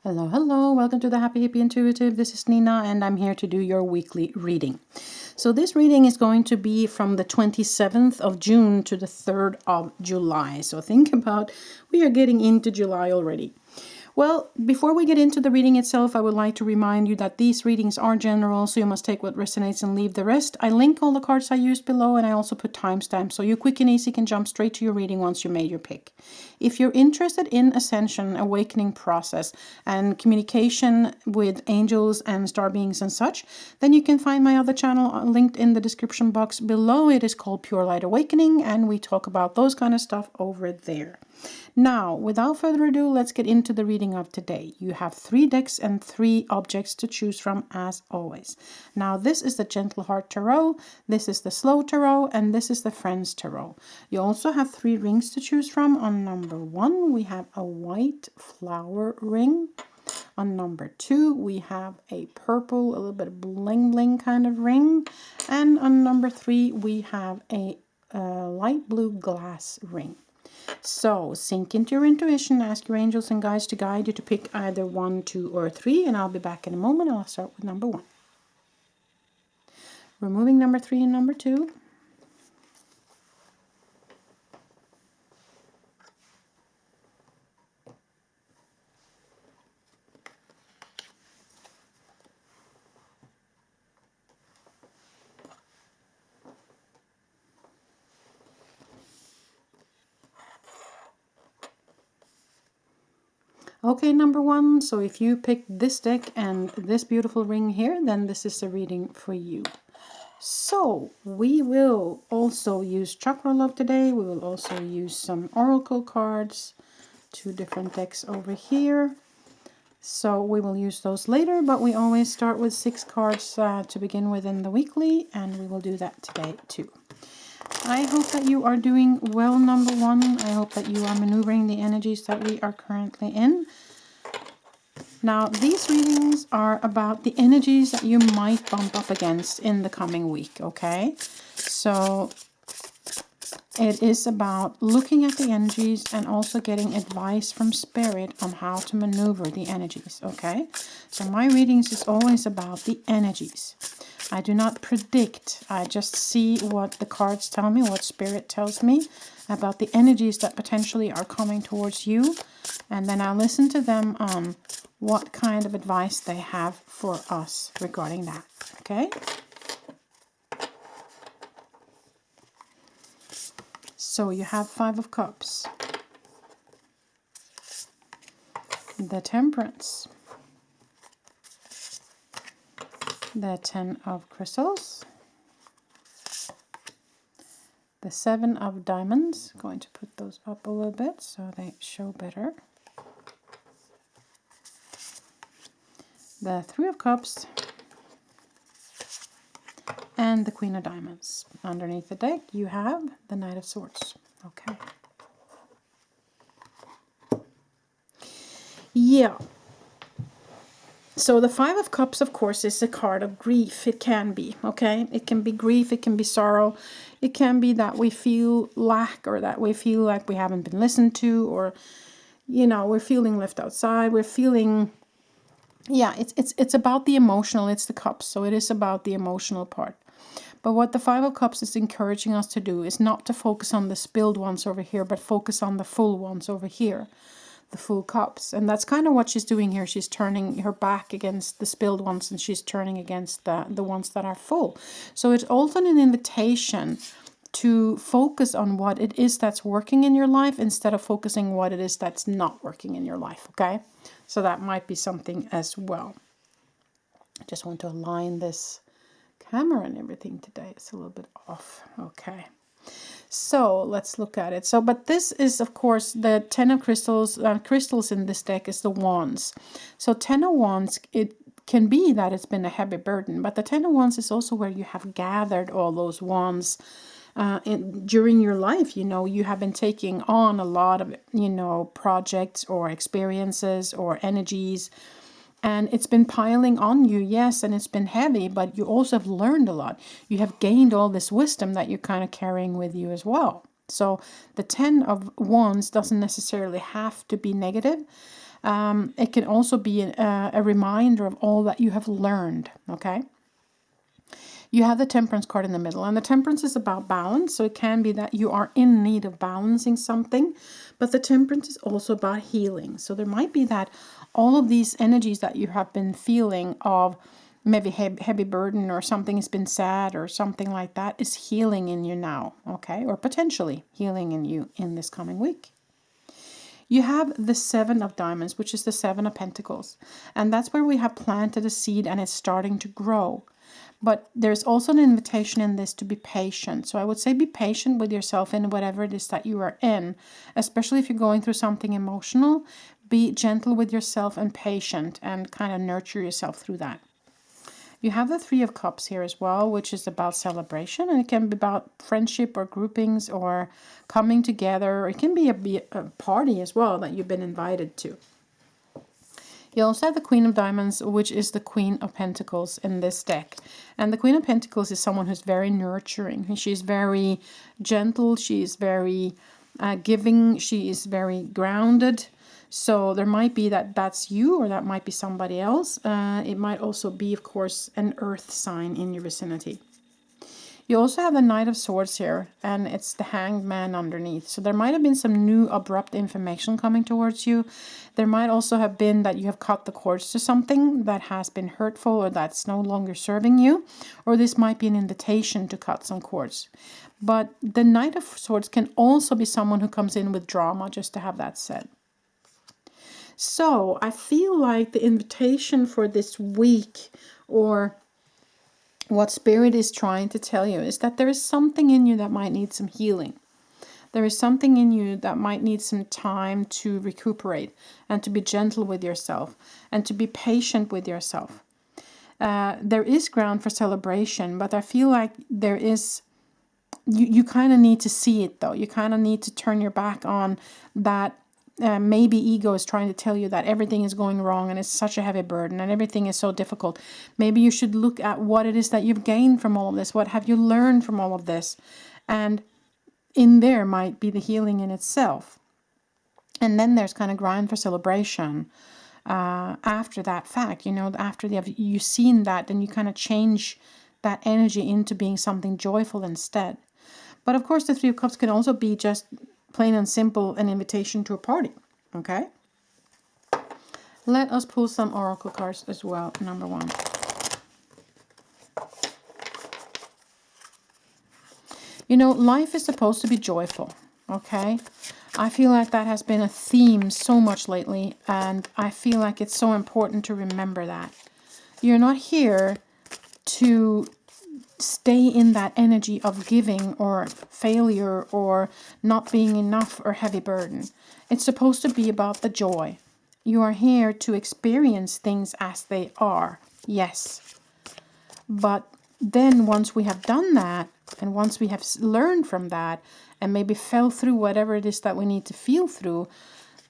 Hello, hello, welcome to the Happy Hippie Intuitive. This is Nina and I'm here to do your weekly reading. So this reading is going to be from the 27th of June to the 3rd of July. So think about, we are getting into July already. Well, before we get into the reading itself, I would like to remind you that these readings are general, so you must take what resonates and leave the rest. I link all the cards I used below, and I also put timestamps, so you quick and easy can jump straight to your reading once you made your pick. If you're interested in ascension, awakening process, and communication with angels and star beings and such, then you can find my other channel linked in the description box below. It is called Pure Light Awakening, and we talk about those kind of stuff over there. Now, without further ado, let's get into the reading of today. You have 3 decks and 3 objects to choose from as always. Now, this is the Gentle Heart Tarot, this is the Slow Tarot, and this is the Friends Tarot. You also have 3 rings to choose from. On number 1, we have a white flower ring. On number 2, we have a purple, a little bit of bling bling kind of ring. And on number 3, we have a light blue glass ring. So sink into your intuition, ask your angels and guides to guide you to pick either 1, 2, or 3, and I'll be back in a moment. I'll start with number 1. Removing number 3 and number 2. Okay, number 1, so if you picked this deck and this beautiful ring here, then this is a reading for you. So, we will also use Chakra Love today. We will also use some Oracle cards, 2 different decks over here. So, we will use those later, but we always start with 6 cards to begin with in the weekly, and we will do that today too. I hope that you are doing well, number 1. I hope that you are maneuvering the energies that we are currently in. Now, these readings are about the energies that you might bump up against in the coming week, okay? So, it is about looking at the energies and also getting advice from Spirit on how to maneuver the energies, okay? So, my readings is always about the energies. I do not predict. I just see what the cards tell me, what Spirit tells me about the energies that potentially are coming towards you. And then I listen to them on what kind of advice they have for us regarding that. Okay? So you have 5 of Cups. The Temperance. The 10 of Crystals, the 7 of Diamonds. Going to put those up a little bit so they show better. The 3 of Cups and the Queen of Diamonds. Underneath the deck you have the Knight of Swords. Okay. Yeah. So the 5 of Cups, of course, is a card of grief. It can be, okay? It can be grief, it can be sorrow. It can be that we feel lack, or that we feel like we haven't been listened to, or, you know, we're feeling left outside. We're feeling, yeah, it's about the emotional. It's the Cups, so it is about the emotional part. But what the 5 of Cups is encouraging us to do is not to focus on the spilled ones over here, but focus on the full ones over here. The full cups, and that's kind of what she's doing here. She's turning her back against the spilled ones, and she's turning against the ones that are full. So it's also an invitation to focus on what it is that's working in your life instead of focusing what it is that's not working in your life. Okay, so that might be something as well. I just want to align this camera and everything today. It's a little bit off. Okay. So let's look at it. So, but this is, of course, the 10 of Crystals. Crystals in this deck is the Wands. So 10 of Wands, it can be that it's been a heavy burden, but the 10 of Wands is also where you have gathered all those wands during your life. You know, you have been taking on a lot of, you know, projects or experiences or energies. And it's been piling on you, yes, and it's been heavy, but you also have learned a lot. You have gained all this wisdom that you're kind of carrying with you as well. So the 10 of Wands doesn't necessarily have to be negative. It can also be a reminder of all that you have learned, okay? You have the Temperance card in the middle, and the Temperance is about balance, so it can be that you are in need of balancing something, but the Temperance is also about healing. So there might be that all of these energies that you have been feeling of maybe heavy burden or something has been sad or something like that is healing in you now, okay? Or potentially healing in you in this coming week. You have the Seven of Diamonds, which is the Seven of Pentacles, and that's where we have planted a seed and it's starting to grow. But there's also an invitation in this to be patient. So I would say be patient with yourself in whatever it is that you are in, especially if you're going through something emotional. Be gentle with yourself and patient and kind of nurture yourself through that. You have the Three of Cups here as well, which is about celebration, and it can be about friendship or groupings or coming together. It can be a party as well that you've been invited to. You also have the Queen of Diamonds, which is the Queen of Pentacles in this deck. And the Queen of Pentacles is someone who's very nurturing. She's very gentle. She's very giving. She is very grounded. So there might be that's you, or that might be somebody else. It might also be, of course, an earth sign in your vicinity. You also have the Knight of Swords here, and it's the Hanged Man underneath. So there might have been some new abrupt information coming towards you. There might also have been that you have cut the cords to something that has been hurtful or that's no longer serving you. Or this might be an invitation to cut some cords. But the Knight of Swords can also be someone who comes in with drama, just to have that said. So I feel like the invitation for this week, or what Spirit is trying to tell you, is that there is something in you that might need some healing. There is something in you that might need some time to recuperate and to be gentle with yourself and to be patient with yourself. There is ground for celebration, but I feel like there is, you kind of need to see it though. You kind of need to turn your back on that. Maybe ego is trying to tell you that everything is going wrong and it's such a heavy burden and everything is so difficult. Maybe you should look at what it is that you've gained from all of this. What have you learned from all of this? And in there might be the healing in itself. And then there's kind of ground for celebration after that fact. After you've seen that, then you kind of change that energy into being something joyful instead. But of course, the Three of Cups can also be just plain and simple an invitation to a party. Okay? Let us pull some oracle cards as well. Number one. Life is supposed to be joyful. Okay? I feel like that has been a theme so much lately, and I feel like it's so important to remember that. You're not here to stay in that energy of giving or failure or not being enough or heavy burden. It's supposed to be about the joy. You are here to experience things as they are, yes. But then once we have done that, and once we have learned from that, and maybe fell through whatever it is that we need to feel through,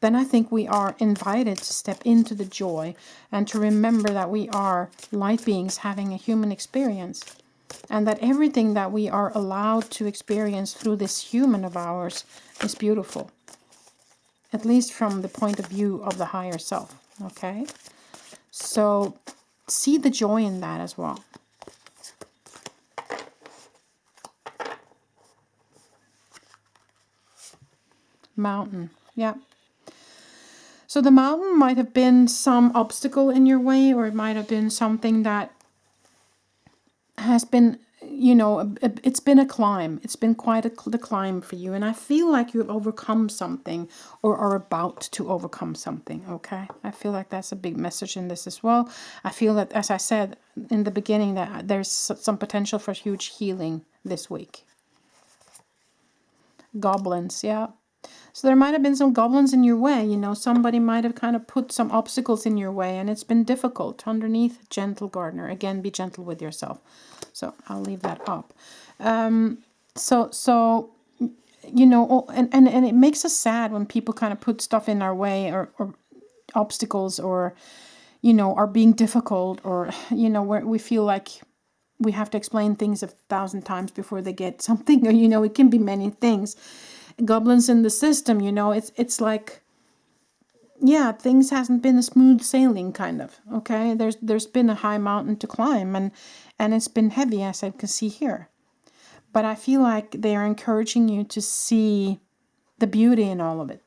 then I think we are invited to step into the joy and to remember that we are light beings having a human experience. And that everything that we are allowed to experience through this human of ours is beautiful. At least from the point of view of the higher self. Okay? So see the joy in that as well. Mountain. Yeah. So the mountain might have been some obstacle in your way, or it might have been something that has been, it's been a climb. It's been quite the climb for you. And I feel like you have overcome something or are about to overcome something, okay? I feel like that's a big message in this as well. I feel that, as I said in the beginning, that there's some potential for huge healing this week. Goblins, yeah. So there might have been some goblins in your way. Somebody might have kind of put some obstacles in your way and it's been difficult. Underneath, gentle gardener. Again, be gentle with yourself. So I'll leave that up. And it makes us sad when people kind of put stuff in our way or obstacles or, are being difficult or, where we feel like we have to explain things 1,000 times before they get something. Or, it can be many things. Goblins in the system, it's like yeah, things hasn't been a smooth sailing kind of, okay? There's been a high mountain to climb, and it's been heavy, as I can see here. But I feel like they are encouraging you to see the beauty in all of it.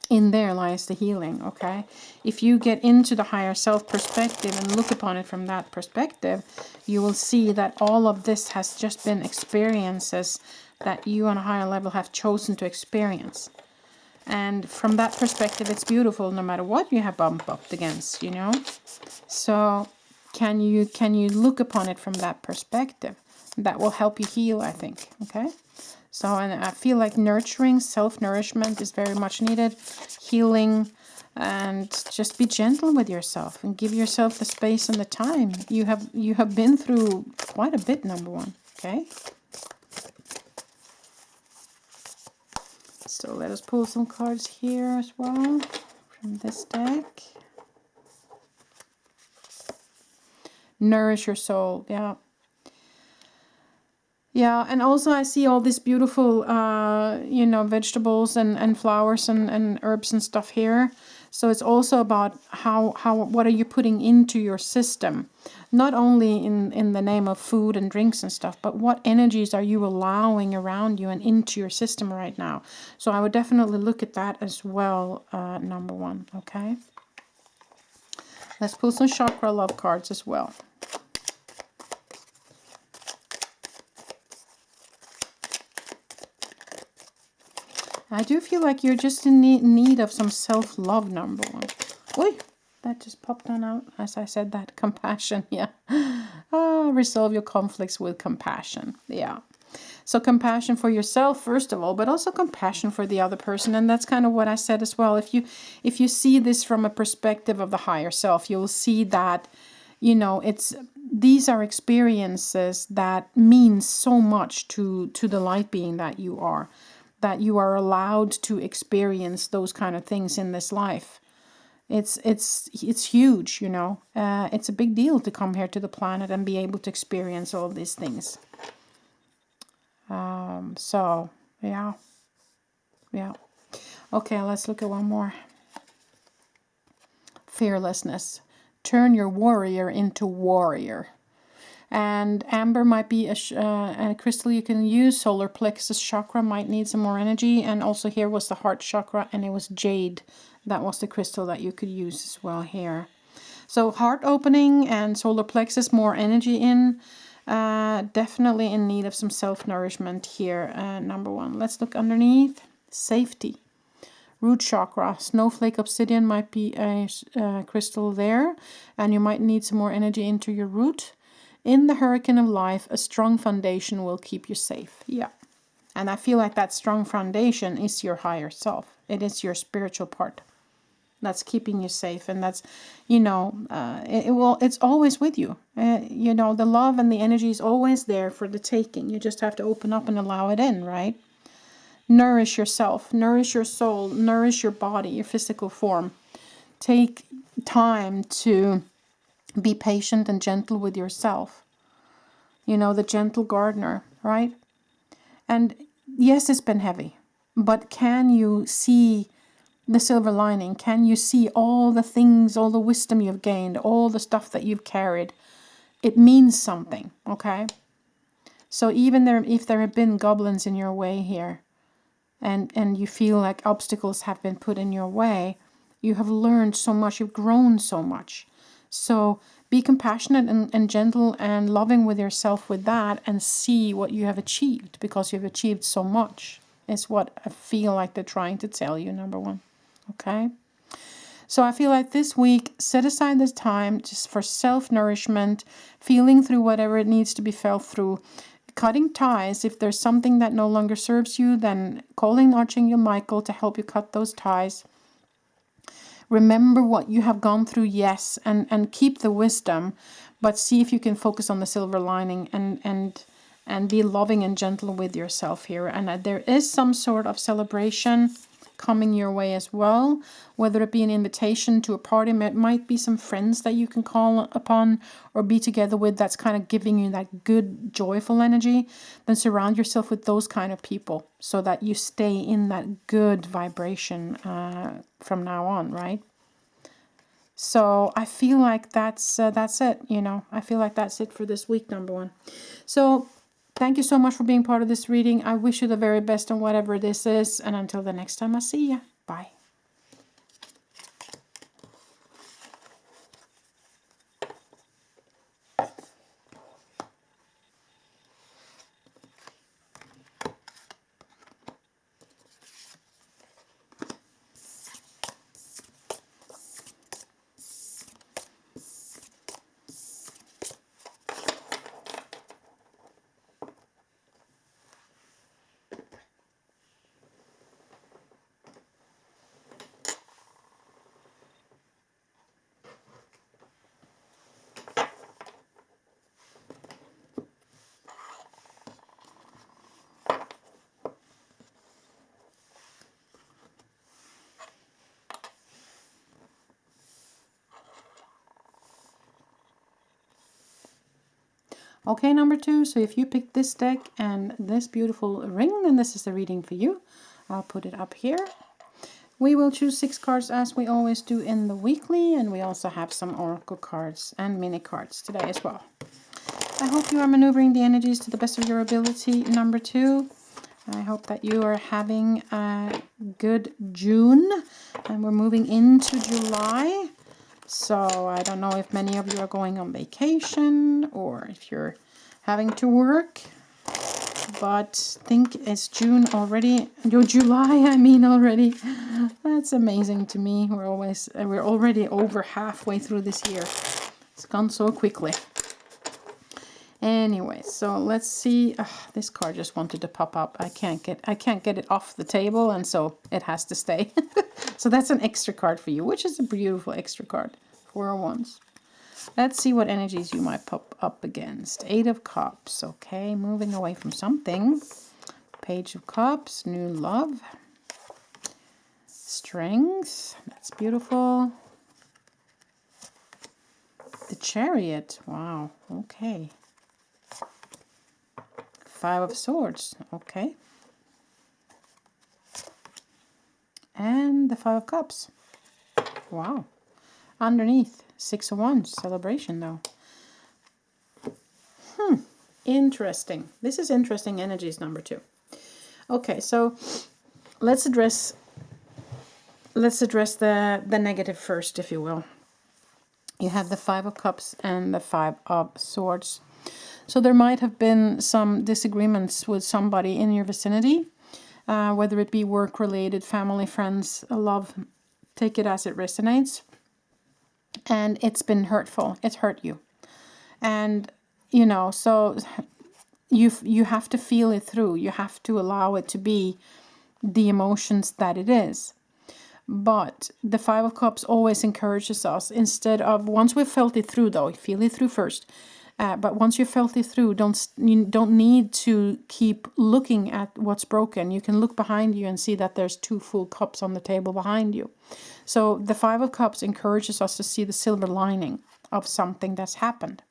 In there lies the healing, okay? If you get into the higher self perspective and look upon it from that perspective, you will see that all of this has just been experiences that you on a higher level have chosen to experience. And from that perspective, it's beautiful no matter what you have bumped up against, you know? So can you look upon it from that perspective? That will help you heal, I think, okay? So, and I feel like nurturing, self-nourishment is very much needed. Healing, and just be gentle with yourself and give yourself the space and the time. You have been through quite a bit, number one, okay? So let us pull some cards here as well from this deck. Nourish your soul, yeah. Yeah, and also I see all these beautiful, you know, vegetables and flowers and herbs and stuff here. So it's also about what are you putting into your system? Not only in the name of food and drinks and stuff, but what energies are you allowing around you and into your system right now? So I would definitely look at that as well, number one, okay? Let's pull some Chakra Love cards as well. I do feel like you're just in need of some self-love, number one. Oi, that just popped on out as I said that. Compassion, yeah. Resolve your conflicts with compassion, yeah. So compassion for yourself, first of all, but also compassion for the other person. And that's kind of what I said as well. If you see this from a perspective of the higher self, you will see that, you know, these are experiences that mean so much to the light being that you are. That you are allowed to experience those kind of things in this life. It's huge, you know. It's a big deal to come here to the planet and be able to experience all these things. So yeah. Okay, let's look at one more. Fearlessness. Turn your warrior into warrior. And amber might be a crystal you can use. Solar plexus chakra might need some more energy. And also here was the heart chakra, and it was jade. That was the crystal that you could use as well here. So heart opening and solar plexus, more energy in. Definitely in need of some self-nourishment here, number one. Let's look underneath. Safety. Root chakra, snowflake obsidian might be a crystal there. And you might need some more energy into your root. In the hurricane of life, a strong foundation will keep you safe. Yeah. And I feel like that strong foundation is your higher self. It is your spiritual part that's keeping you safe. And that's, you know, it's always with you. You know, the love and the energy is always there for the taking. You just have to open up and allow it in, right? Nourish yourself, nourish your soul, nourish your body, your physical form. Take time to be patient and gentle with yourself. You know, the gentle gardener, right? And yes, it's been heavy, but can you see the silver lining? Can you see all the things, all the wisdom you've gained, all the stuff that you've carried? It means something, okay? So even if there have been goblins in your way here, and you feel like obstacles have been put in your way, you have learned so much, you've grown so much. So be compassionate and gentle and loving with yourself with that, and see what you have achieved, because you've achieved so much. Is what I feel like they're trying to tell you, number one. Okay? So I feel like this week, set aside this time just for self-nourishment, feeling through whatever it needs to be felt through, cutting ties. If there's something that no longer serves you, then calling Archangel Michael to help you cut those ties. Remember what you have gone through, yes, and keep the wisdom, but see if you can focus on the silver lining and and be loving and gentle with yourself here. And there is some sort of celebration coming your way as well, whether it be an invitation to a party. It might be some friends that you can call upon or be together with that's kind of giving you that good joyful energy. Then surround yourself with those kind of people so that you stay in that good vibration from now on, right? So I feel like that's it, you know. I feel like that's it for this week, number one. So thank you so much for being part of this reading. I wish you the very best on whatever this is. And until the next time I see you. Bye. Okay, number two, so if you picked this deck and this beautiful ring, then this is the reading for you. I'll put it up here. We will choose 6 cards as we always do in the weekly, and we also have some oracle cards and mini cards today as well. I hope you are maneuvering the energies to the best of your ability, number two. I hope that you are having a good June, and we're moving into July. So I don't know if many of you are going on vacation or if you're having to work, but think it's June already. No, July, I mean already. That's amazing to me. We're already over halfway through this year. It's gone so quickly. Anyway, so let's see. This card just wanted to pop up. I can't get it off the table, and so it has to stay. So that's an extra card for you, which is a beautiful extra card. 4 of Wands. Let's see what energies you might pop up against. 8 of Cups. Okay, moving away from something. Page of Cups. New love. Strength. That's beautiful. The Chariot. Wow. Okay. 5 of Swords. Okay. And the 5 of Cups. Wow. Underneath, 6 of Wands. Celebration, though. Interesting. This is interesting energies, number 2. Okay, so let's address the negative first, if you will. You have the 5 of Cups and the 5 of Swords. So there might have been some disagreements with somebody in your vicinity, whether it be work-related, family, friends, love. Take it as it resonates. And it's been hurtful. It's hurt you. And, you know, so you have to feel it through. You have to allow it to be the emotions that it is. But the 5 of Cups always encourages us, instead of, once we've felt it through though, feel it through first. But once you've felt it through, you don't need to keep looking at what's broken. You can look behind you and see that there's 2 full cups on the table behind you. So the 5 of Cups encourages us to see the silver lining of something that's happened.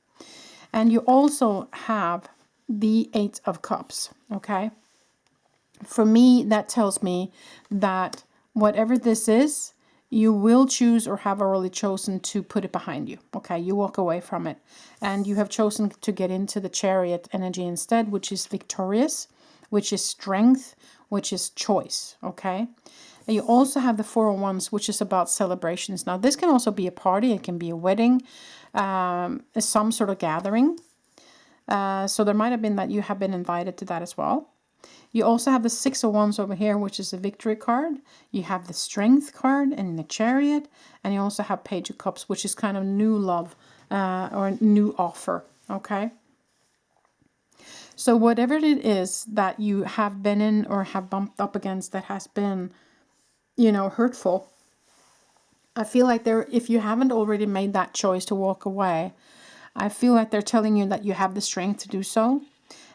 And you also have the 8 of Cups, okay? For me, that tells me that whatever this is, you will choose or have already chosen to put it behind you. Okay, you walk away from it. And you have chosen to get into the Chariot energy instead, which is victorious, which is strength, which is choice. Okay. And you also have the 4 of Wands, which is about celebrations. Now, this can also be a party. It can be a wedding, some sort of gathering. So there might have been that you have been invited to that as well. You also have the 6 of Wands over here, which is a victory card. You have the Strength card and the Chariot. And you also have Page of Cups, which is kind of new love or a new offer. Okay. So whatever it is that you have been in or have bumped up against that has been, you know, hurtful, I feel like if you haven't already made that choice to walk away, I feel like they're telling you that you have the strength to do so.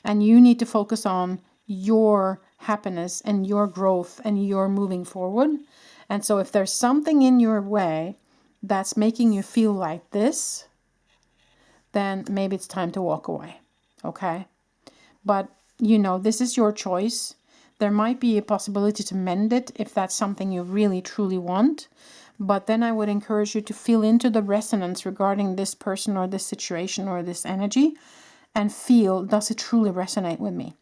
And you need to focus on your happiness and your growth and your moving forward. And so if there's something in your way that's making you feel like this, then maybe it's time to walk away. Okay? But, you know, this is your choice. There might be a possibility to mend it if that's something you really, truly want. But then I would encourage you to feel into the resonance regarding this person or this situation or this energy and feel, does it truly resonate with me?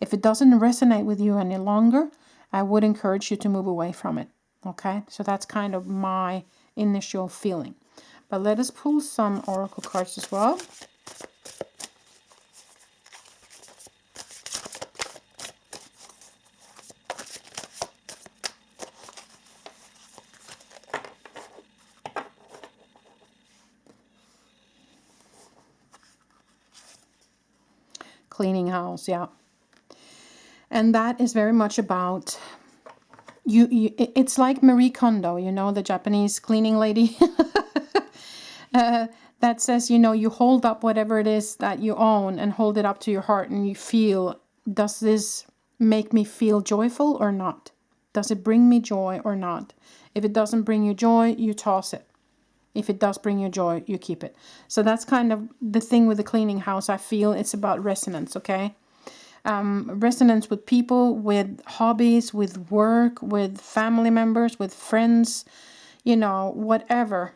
If it doesn't resonate with you any longer, I would encourage you to move away from it. Okay? So that's kind of my initial feeling. But let us pull some oracle cards as well. Cleaning house, yeah. And that is very much about you. It's like Marie Kondo, you know, the Japanese cleaning lady. That says, you know, you hold up whatever it is that you own and hold it up to your heart and you feel, does this make me feel joyful or not? Does it bring me joy or not? If it doesn't bring you joy, you toss it. If it does bring you joy, you keep it. So that's kind of the thing with the cleaning house. I feel it's about resonance, okay? Resonance with people, with hobbies, with work, with family members, with friends, you know, whatever.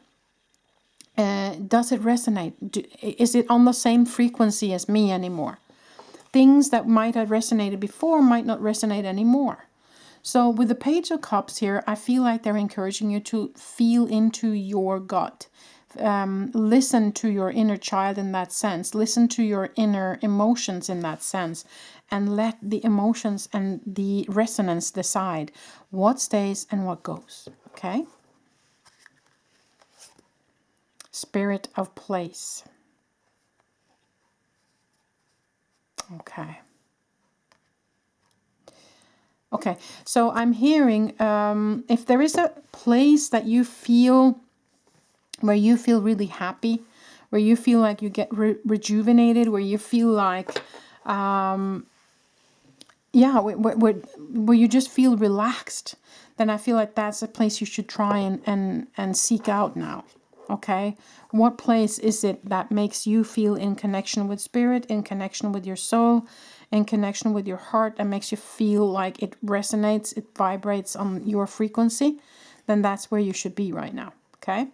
Does it resonate? Is it on the same frequency as me anymore? Things that might have resonated before might not resonate anymore. So with the Page of Cups here, I feel like they're encouraging you to feel into your gut. Listen to your inner child in that sense. Listen to your inner emotions in that sense. And let the emotions and the resonance decide what stays and what goes. Okay? Spirit of place. Okay. Okay, so I'm hearing if there is a place that you feel, where you feel really happy, where you feel like you get rejuvenated, where you feel like, yeah, where you just feel relaxed, then I feel like that's a place you should try and seek out now. Okay, what place is it that makes you feel in connection with spirit, in connection with your soul, in connection with your heart, and makes you feel like it resonates, it vibrates on your frequency? Then that's where you should be right now. Okay,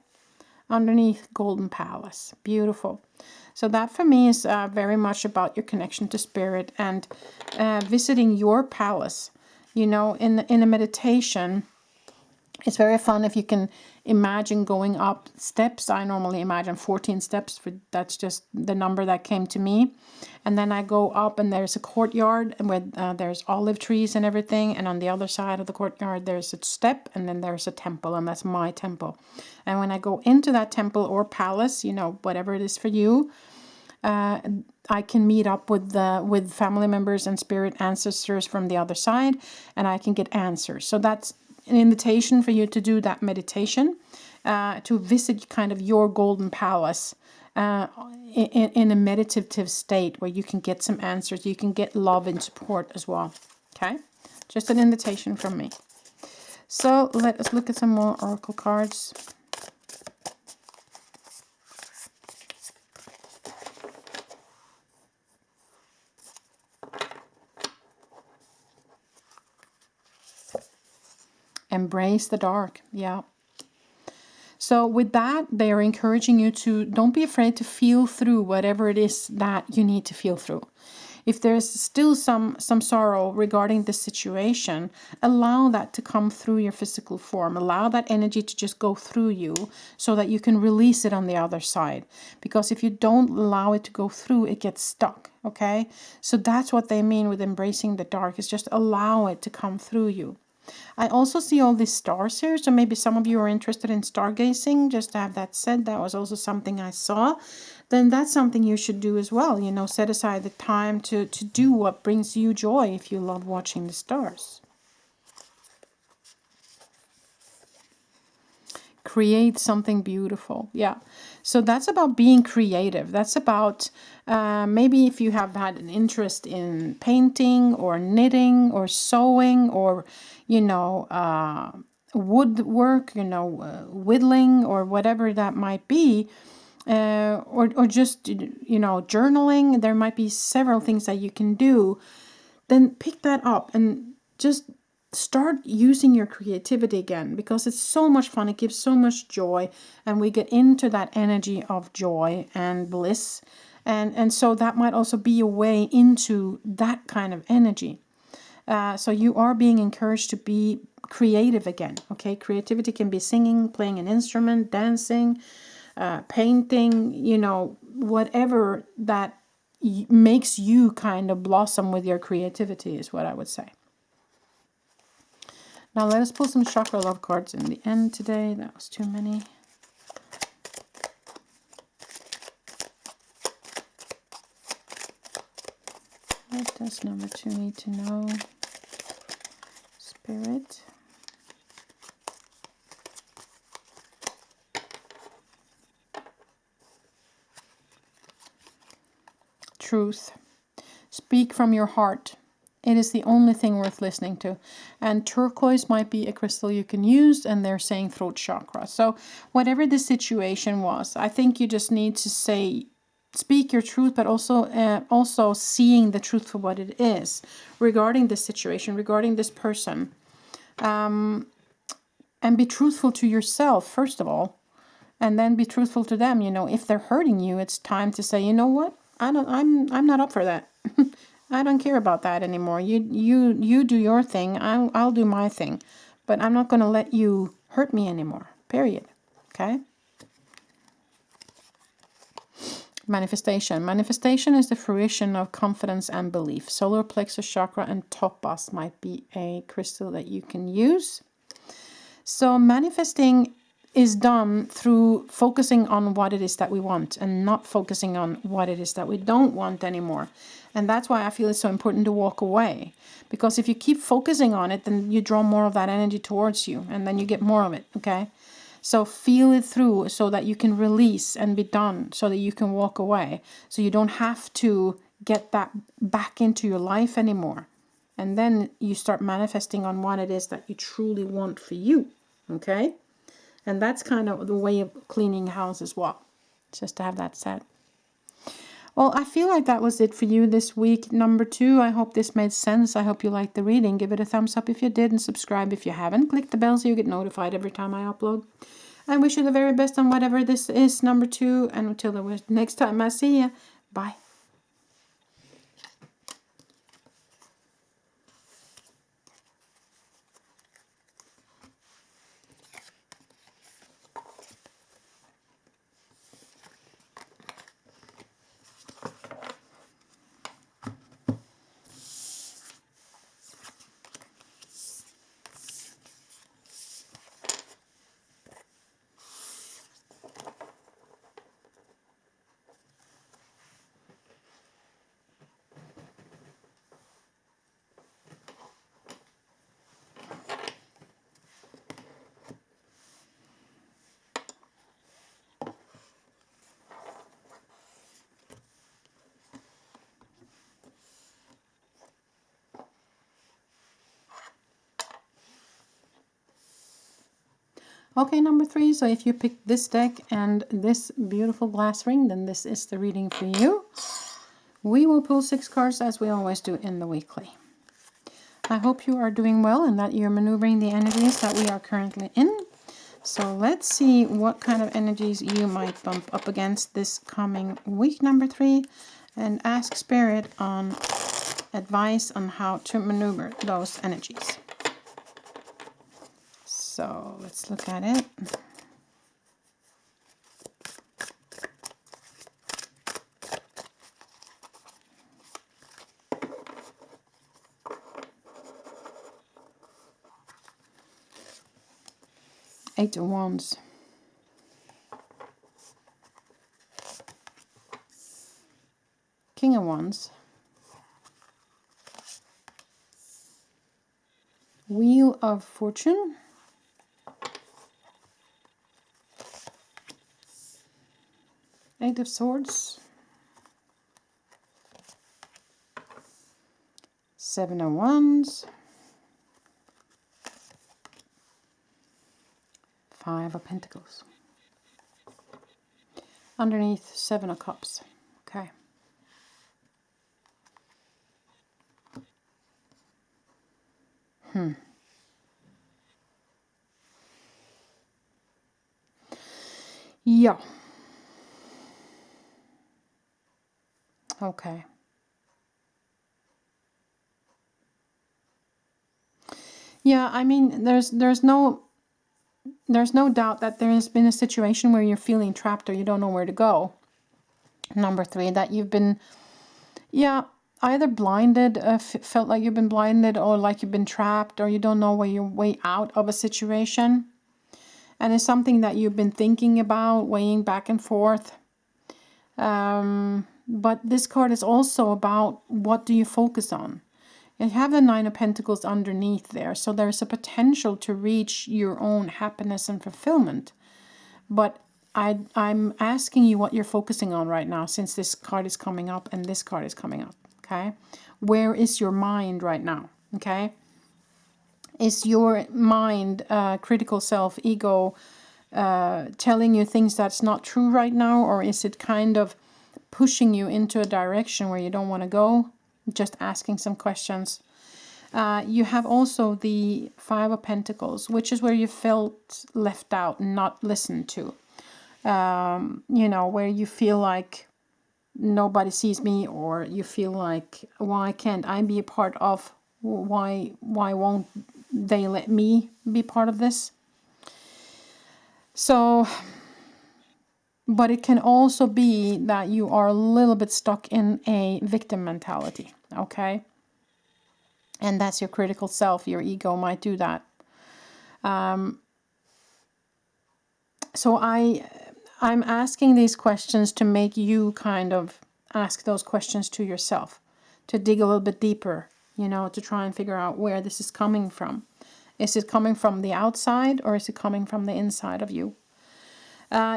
underneath Golden Palace, beautiful. So that for me is very much about your connection to spirit and visiting your palace. You know, in a meditation, it's very fun if you can imagine going up steps. I normally imagine 14 steps. That's just the number that came to me. And then I go up and there's a courtyard with there's olive trees and everything. And on the other side of the courtyard, there's a step and then there's a temple. And that's my temple. And when I go into that temple or palace, you know, whatever it is for you, I can meet up with family members and spirit ancestors from the other side. And I can get answers. So that's an invitation for you to do that meditation, to visit kind of your golden palace in a meditative state where you can get some answers. You can get love and support as well. Okay, just an invitation from me. So let us look at some more oracle cards. Embrace the dark. Yeah. So with that, they are encouraging you to don't be afraid to feel through whatever it is that you need to feel through. If there's still some sorrow regarding the situation, allow that to come through your physical form. Allow that energy to just go through you so that you can release it on the other side. Because if you don't allow it to go through, it gets stuck. Okay? So that's what they mean with embracing the dark, is just allow it to come through you. I also see all these stars here, so maybe some of you are interested in stargazing. Just to have that said, that was also something I saw. Then that's something you should do as well. You know, set aside the time to do what brings you joy if you love watching the stars. create something beautiful. Yeah. So that's about being creative. That's about maybe if you have had an interest in painting or knitting or sewing or, you know, woodwork, you know, whittling or whatever that might be, or just, you know, journaling. There might be several things that you can do. Then pick that up and just start using your creativity again, because it's so much fun. It gives so much joy, and we get into that energy of joy and bliss. And so that might also be a way into that kind of energy. So you are being encouraged to be creative again. Okay, creativity can be singing, playing an instrument, dancing, painting, you know, whatever that makes you kind of blossom with your creativity is what I would say. Now let us pull some Chakra Love cards in the end today. That was too many. What does number 2 need to know? Spirit. Truth. Speak from your heart. It is the only thing worth listening to. And turquoise might be a crystal you can use, and they're saying throat chakra. So whatever the situation was, I think you just need to speak your truth, but also seeing the truth for what it is regarding this situation, regarding this person. And be truthful to yourself, first of all, and then be truthful to them. You know, if they're hurting you, it's time to say, you know what? I'm not up for that. I don't care about that anymore. You do your thing. I'll do my thing, but I'm not going to let you hurt me anymore. Period. Okay. Manifestation. Manifestation is the fruition of confidence and belief. Solar plexus chakra and topaz might be a crystal that you can use. So manifesting is done through focusing on what it is that we want and not focusing on what it is that we don't want anymore. And that's why I feel it's so important to walk away. Because if you keep focusing on it, then you draw more of that energy towards you, and then you get more of it, okay? So feel it through so that you can release and be done, so that you can walk away. So you don't have to get that back into your life anymore. And then you start manifesting on what it is that you truly want for you, okay? And that's kind of the way of cleaning house as well, just to have that said. Well, I feel like that was it for you this week, number 2. I hope this made sense. I hope you liked the reading. Give it a thumbs up if you did, and subscribe if you haven't. Click the bell so you get notified every time I upload. I wish you the very best on whatever this is, number 2. And until the next time I see you, bye. Okay, number 3, so if you pick this deck and this beautiful glass ring, then this is the reading for you. We will pull 6 cards as we always do in the weekly. I hope you are doing well and that you're maneuvering the energies that we are currently in. So let's see what kind of energies you might bump up against this coming week, number 3, and ask Spirit on advice on how to maneuver those energies. So let's look at it. Eight of Wands. King of Wands. Wheel of Fortune. Eight of Swords. Seven of Wands. Five of Pentacles. Underneath, Seven of Cups. Okay. Yeah. Okay. Yeah, I mean, there's no doubt that there has been a situation where you're feeling trapped or you don't know where to go. Number 3, that you've been, yeah, either blinded, felt like you've been blinded, or like you've been trapped, or you don't know where your way out of a situation. And it's something that you've been thinking about, weighing back and forth. But this card is also about, what do you focus on? You have the Nine of Pentacles underneath there, so there's a potential to reach your own happiness and fulfillment. But I'm asking you what you're focusing on right now, since this card is coming up and this card is coming up, okay? Where is your mind right now, okay? Is your mind, critical self, ego, telling you things that's not true right now? Or is it kind of pushing you into a direction where you don't want to go? Just asking some questions. You have also the Five of Pentacles, which is where you felt left out and not listened to. You know, where you feel like nobody sees me, or you feel like, why can't I be a part of, why won't they let me be part of this? So, but it can also be that you are a little bit stuck in a victim mentality, okay? And that's your critical self, your ego might do that. So I'm asking these questions to make you kind of ask those questions to yourself, to dig a little bit deeper, you know, to try and figure out where this is coming from. Is it coming from the outside, or is it coming from the inside of you?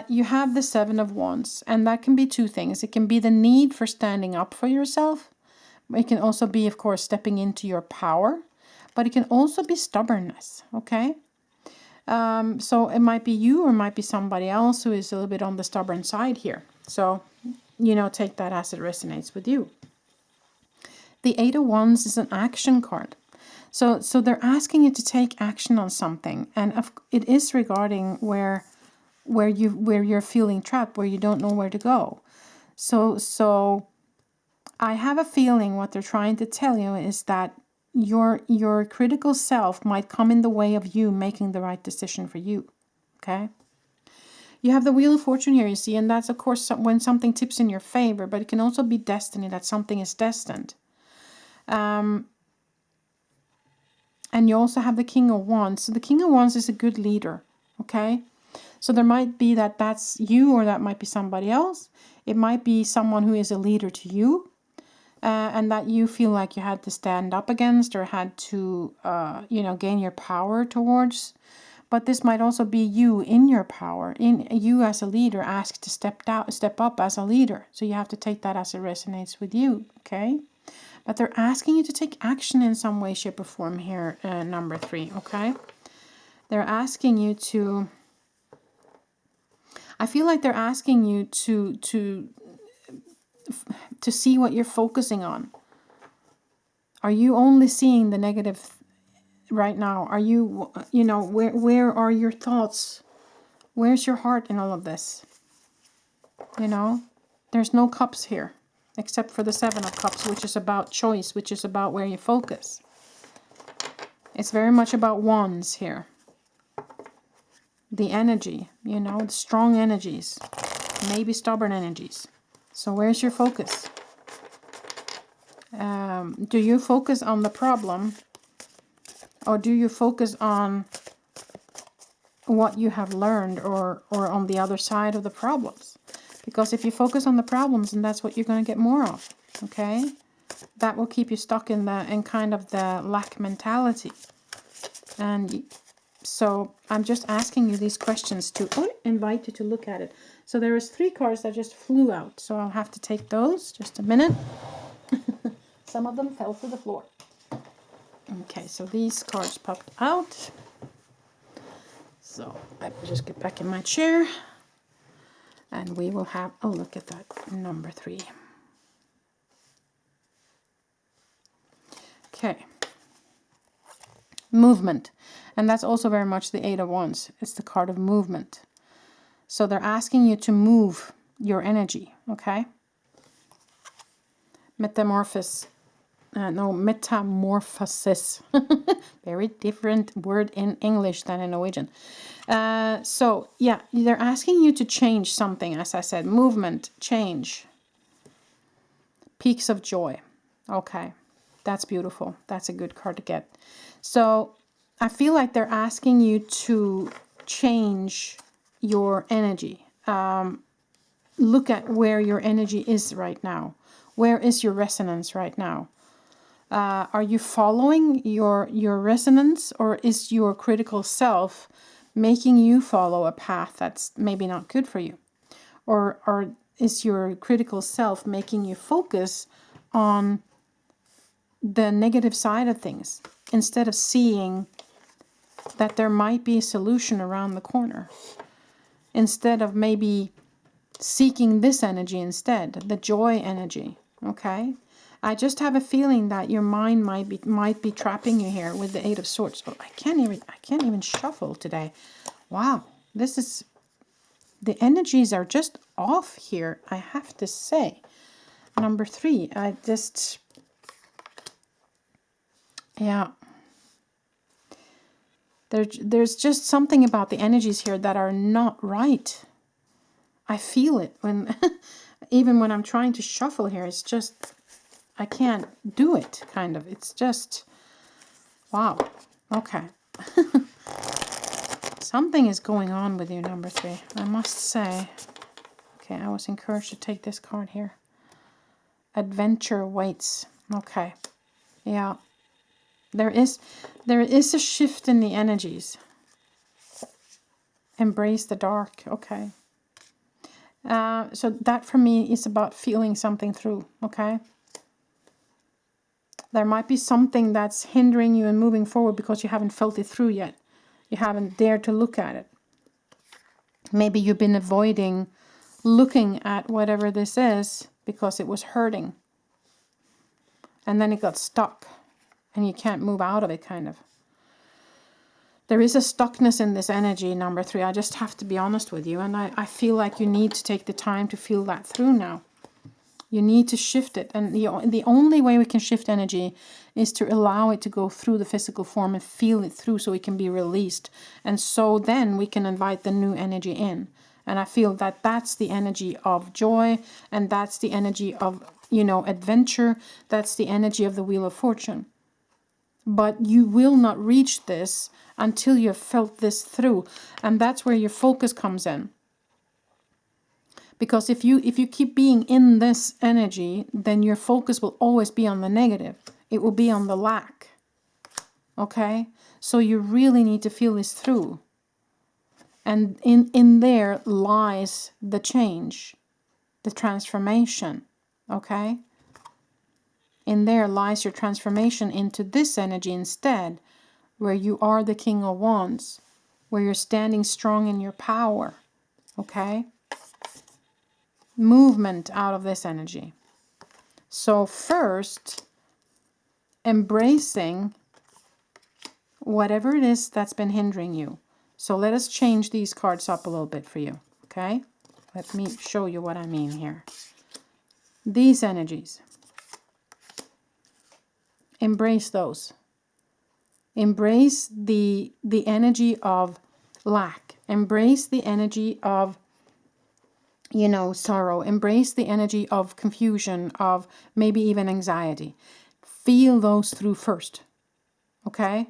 You have the Seven of Wands, and that can be two things. It can be the need for standing up for yourself. It can also be, of course, stepping into your power, but it can also be stubbornness, okay? So it might be you, or it might be somebody else who is a little bit on the stubborn side here. So, you know, take that as it resonates with you. The Eight of Wands is an action card. So they're asking you to take action on something, and it is regarding where you're feeling trapped, where you don't know where to go. So I have a feeling what they're trying to tell you is that your critical self might come in the way of you making the right decision for you. Okay? You have the Wheel of Fortune here, you see, and that's, of course, when something tips in your favor, but it can also be destiny, that something is destined. And you also have the King of Wands. So the King of Wands is a good leader, okay? So there might be that's you, or that might be somebody else. It might be someone who is a leader to you, and that you feel like you had to stand up against, or had to, you know, gain your power towards. But this might also be you in your power, in you as a leader, asked to step up as a leader. So you have to take that as it resonates with you, okay? But they're asking you to take action in some way, shape, or form here, number 3, okay? They're asking you to, I feel like they're asking you to see what you're focusing on. Are you only seeing the negative right now? Are you, you know, where are your thoughts? Where's your heart in all of this? You know, there's no cups here, except for the Seven of Cups, which is about choice, which is about where you focus. It's very much about wands here. The energy, you know, the strong energies, maybe stubborn energies. So where's your focus? Do you focus on the problem, or do you focus on what you have learned, or on the other side of the problems? Because if you focus on the problems, then that's what you're going to get more of, okay? That will keep you stuck in kind of the lack mentality. And So I'm just asking you these questions to invite you to look at it. So there is 3 cards that just flew out. So I'll have to take those. Just a minute. Some of them fell to the floor. Okay, so these cards popped out. So let me just get back in my chair. And we will have a look at that number 3. Okay. Movement. And that's also very much the 8 of Wands. It's the card of movement. So they're asking you to move your energy, okay? Metamorphosis. Very different word in English than in Norwegian. So, yeah, they're asking you to change something, as I said. Movement, change. Peaks of joy. Okay, that's beautiful. That's a good card to get. So, I feel like they're asking you to change your energy. Look at where your energy is right now. Where is your resonance right now? Are you following your resonance, or is your critical self making you follow a path that's maybe not good for you? Or is your critical self making you focus on the negative side of things instead of seeing that there might be a solution around the corner? Instead of maybe seeking this energy instead, the joy energy, okay? I just have a feeling that your mind might be trapping you here with the 8 of Swords. Oh, I can't even shuffle today. Wow, the energies are just off here, I have to say. Number 3, yeah. There's just something about the energies here that are not right. I feel it when, even when I'm trying to shuffle here, it's just, I can't do it, kind of. It's just, wow. Okay. Something is going on with you, number 3, I must say. Okay, I was encouraged to take this card here. Adventure waits. Okay. Yeah. There is a shift in the energies. Embrace the dark. Okay. So that for me is about feeling something through. Okay. There might be something that's hindering you in moving forward because you haven't felt it through yet. You haven't dared to look at it. Maybe you've been avoiding looking at whatever this is because it was hurting. And then it got stuck. And you can't move out of it, kind of. There is a stuckness in this energy, number 3. I just have to be honest with you. And I feel like you need to take the time to feel that through now. You need to shift it. And the only way we can shift energy is to allow it to go through the physical form and feel it through so it can be released. And so then we can invite the new energy in. And I feel that that's the energy of joy. And that's the energy of, adventure. That's the energy of the Wheel of Fortune. But you will not reach this until you have felt this through. And that's where your focus comes in. Because if you keep being in this energy, then your focus will always be on the negative. It will be on the lack. Okay? So you really need to feel this through. And in there lies the change, the transformation. Okay? In there lies your transformation into this energy instead, where you are the King of Wands, where you're standing strong in your power. Okay? Movement out of this energy. So first, embracing whatever it is that's been hindering you. So let us change these cards up a little bit for you. Okay? Let me show you what I mean here. These energies. Embrace those. Embrace the energy of lack. Embrace the energy of, sorrow. Embrace the energy of confusion, of maybe even anxiety. Feel those through first. Okay?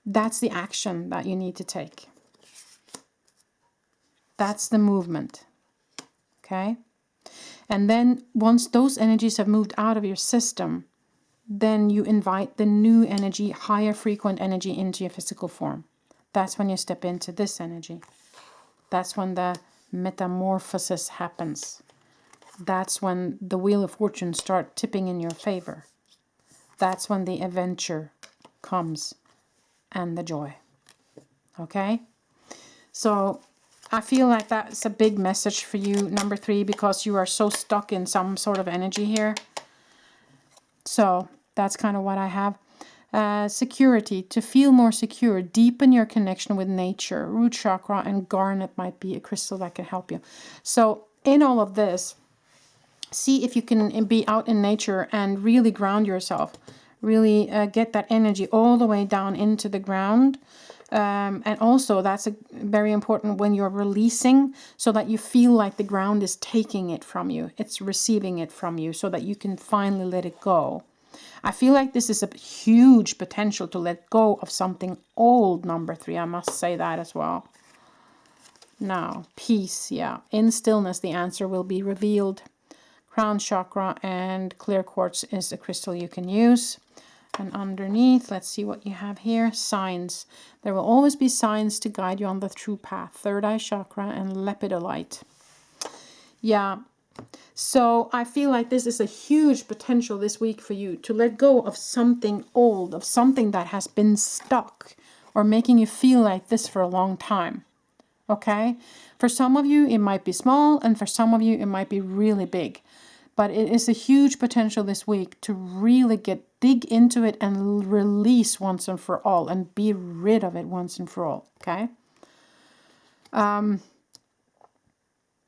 That's the action that you need to take. That's the movement. Okay? And then once those energies have moved out of your system, then you invite the new energy, higher frequent energy into your physical form. That's when you step into this energy. That's when the metamorphosis happens. That's when the Wheel of Fortune start tipping in your favor. That's when the adventure comes and the joy. Okay? So I feel like that's a big message for you, number 3, because you are so stuck in some sort of energy here. So that's kind of what I have. Security, to feel more secure, deepen your connection with nature. Root chakra and garnet might be a crystal that can help you. So in all of this, see if you can be out in nature and really ground yourself. Really get that energy all the way down into the ground. And also that's very important when you're releasing, so that you feel like the ground is taking it from you. It's receiving it from you, so that you can finally let it go. I feel like this is a huge potential to let go of something old, number 3. I must say that as well. Now, peace, yeah. In stillness, the answer will be revealed. Crown chakra and clear quartz is a crystal you can use. And underneath, let's see what you have here. Signs. There will always be signs to guide you on the true path. Third eye chakra and lepidolite. Yeah. So I feel like this is a huge potential this week for you to let go of something old, of something that has been stuck or making you feel like this for a long time. Okay? For some of you, it might be small, and for some of you, it might be really big. But it is a huge potential this week to really dig into it and release once and for all and be rid of it once and for all. Okay?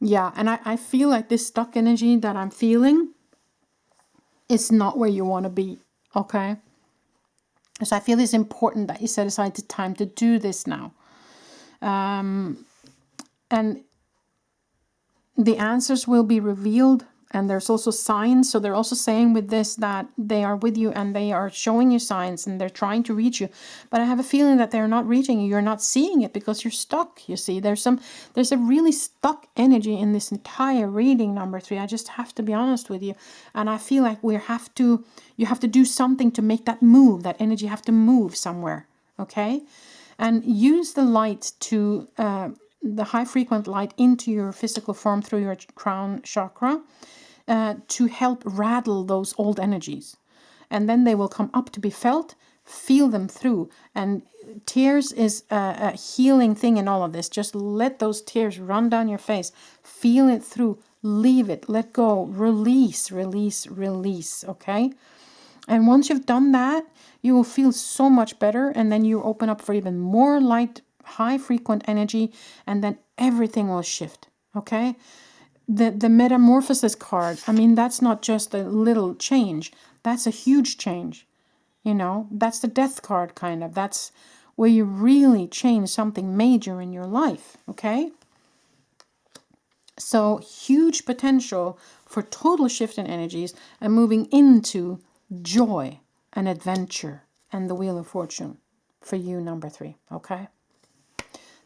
Yeah, and I feel like this stuck energy that I'm feeling is not where you want to be. Okay? So I feel it's important that you set aside the time to do this now. And the answers will be revealed, and there's also signs. So they're also saying with this that they are with you and they are showing you signs and they're trying to reach you. But I have a feeling that they're not reaching you. You're not seeing it because you're stuck, you see. There's a really stuck energy in this entire reading, number 3. I just have to be honest with you. And I feel like you have to do something to make that move. That energy have to move somewhere, okay? And use the light to... the high frequent light into your physical form through your crown chakra to help rattle those old energies. And then they will come up to be felt, feel them through. And tears is a healing thing in all of this. Just let those tears run down your face. Feel it through. Leave it. Let go. Release, release, release. Okay? And once you've done that, you will feel so much better. And then you open up for even more light, high frequent energy, and then everything will shift. Okay, the metamorphosis card, I mean, that's not just a little change, that's a huge change. You know, that's the death card, kind of. That's where you really change something major in your life. Okay, so huge potential for total shift in energies and moving into joy and adventure and the Wheel of Fortune for you, number 3. Okay,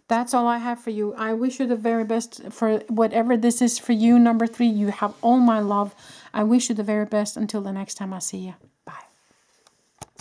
that's all I have for you. I wish you the very best for whatever this is for you, number 3. You have all my love. I wish you the very best until the next time I see you.